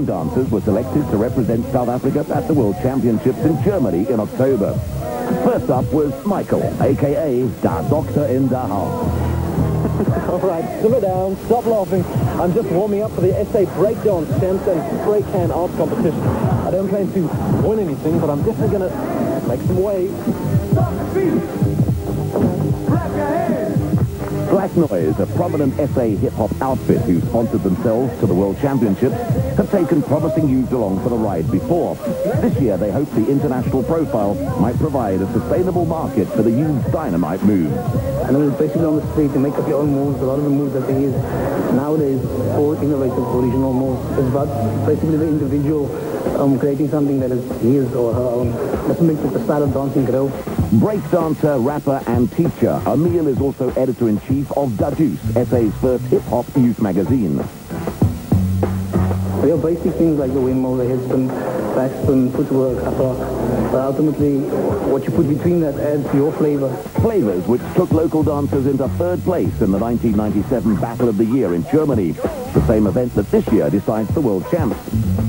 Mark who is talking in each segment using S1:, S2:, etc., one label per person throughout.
S1: Dancers were selected to represent South Africa at the World Championships in Germany in October. First up was Michael, a.k.a. Da Doctor in the House.
S2: All right, simmer down, stop laughing. I'm just warming up for the SA Breakdance Champs and Spray Can Art Competition. I don't plan to win anything, but I'm definitely going to make some waves.
S1: Black Noise, a prominent SA hip-hop outfit who sponsored themselves to the World Championships, have taken promising youths along for the ride before. This year, they hope the international profile might provide a sustainable market for the youth's dynamite moves.
S3: And it's basically on the street, you make up your own moves. A lot of the moves that they use nowadays all innovative original moves. It's about basically the individual creating something that is his or her own. That's what makes the style of dancing grow.
S1: Breakdancer, rapper and teacher, Emile is also editor-in-chief of Da Juice, SA's first hip-hop youth magazine.
S3: Real basic things like the windmill, the headspin, backspin, footwork, upper. But ultimately, what you put between that adds your flavor.
S1: Flavors which took local dancers into third place in the 1997 Battle of the Year in Germany, the same event that this year decides the world champs.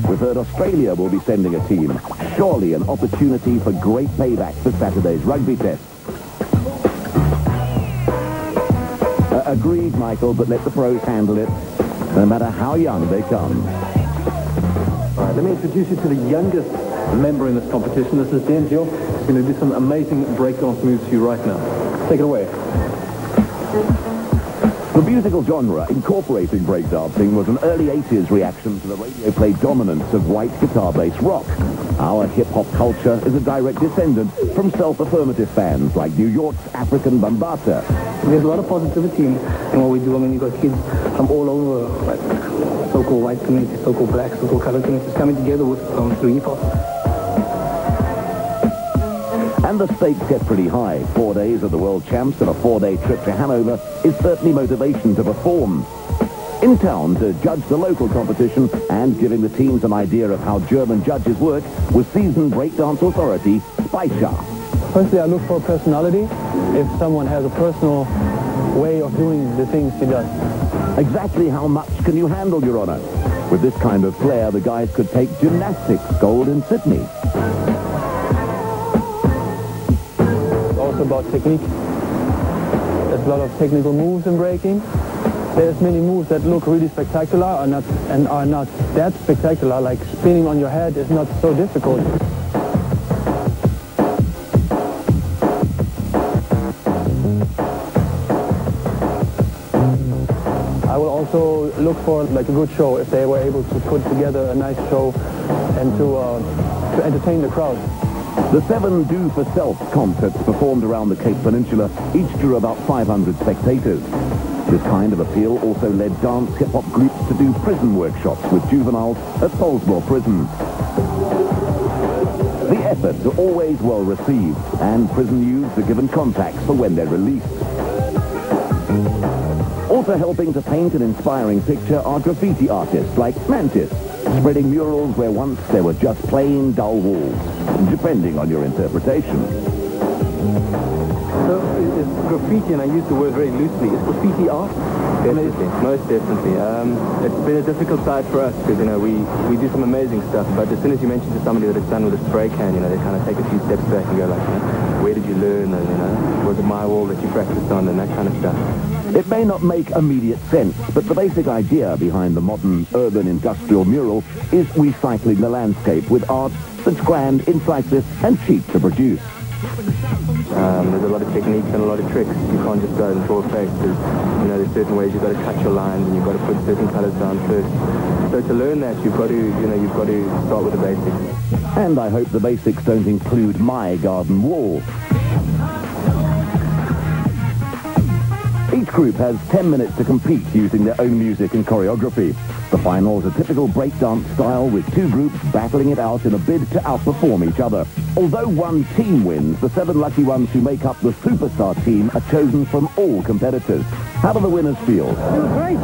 S1: We've heard Australia will be sending a team. Surely an opportunity for great payback for Saturday's rugby test. Agreed, Michael, but let the pros handle it, no matter how young they come.
S2: All right, let me introduce you to the youngest member in this competition. This is Danzio. He's going to do some amazing breakdance moves for you right now. Take it away.
S1: The musical genre incorporating breakdancing was an early 80s reaction to the radio play dominance of white guitar-based rock. Our hip-hop culture is a direct descendant from self-affirmative bands like New York's African Bambaataa.
S3: There's a lot of positivity in what we do. I mean, you've got kids from all over, like so-called white communities, so-called black, so-called colored communities coming together with through hip-hop.
S1: And the stakes get pretty high. 4 days of the World Champs and a 4-day trip to Hanover is certainly motivation to perform. In town to judge the local competition and giving the teams an idea of how German judges work was seasoned breakdance authority Spaicher.
S4: Firstly, I look for personality. If someone has a personal way of doing the things he does.
S1: Exactly how much can you handle, Your Honor? With this kind of flair, the guys could take gymnastics gold in Sydney.
S4: Also about technique. There's a lot of technical moves in breaking. There's many moves that look really spectacular and are not that spectacular, like spinning on your head is not so difficult. I will also look for like a good show, if they were able to put together a nice show and to entertain the crowd.
S1: The 7 Do For Self concerts performed around the Cape Peninsula each drew about 500 spectators. This kind of appeal also led dance hip-hop groups to do prison workshops with juveniles at Polesmore Prison. The efforts are always well received, and prison youths are given contacts for when they're released. Also helping to paint an inspiring picture are graffiti artists like Mantis, spreading murals where once there were just plain dull walls, depending on your interpretation.
S2: So, is graffiti, and I use the word very loosely, is graffiti art?
S5: Definitely, most definitely. It's been a difficult side for us because, you know, we do some amazing stuff, but as soon as you mention to somebody that it's done with a spray can, you know, they kind of take a few steps back and go like, you know, where did you learn? And, you know, was it my wall that you practiced on, and that kind of stuff.
S1: It may not make immediate sense, but the basic idea behind the modern urban industrial mural is recycling the landscape with art that's grand, incisive, and cheap to produce.
S5: There's a lot of techniques and a lot of tricks. You can't just go and draw a face because, you know, there's certain ways you've got to cut your lines and you've got to put certain colors down first. So to learn that, you've got to start with the basics.
S1: And I hope the basics don't include my garden wall. Each group has 10 minutes to compete using their own music and choreography. The final is a typical breakdance style with 2 groups battling it out in a bid to outperform each other. Although one team wins, the 7 lucky ones who make up the superstar team are chosen from all competitors. How do the winners feel?
S3: Great.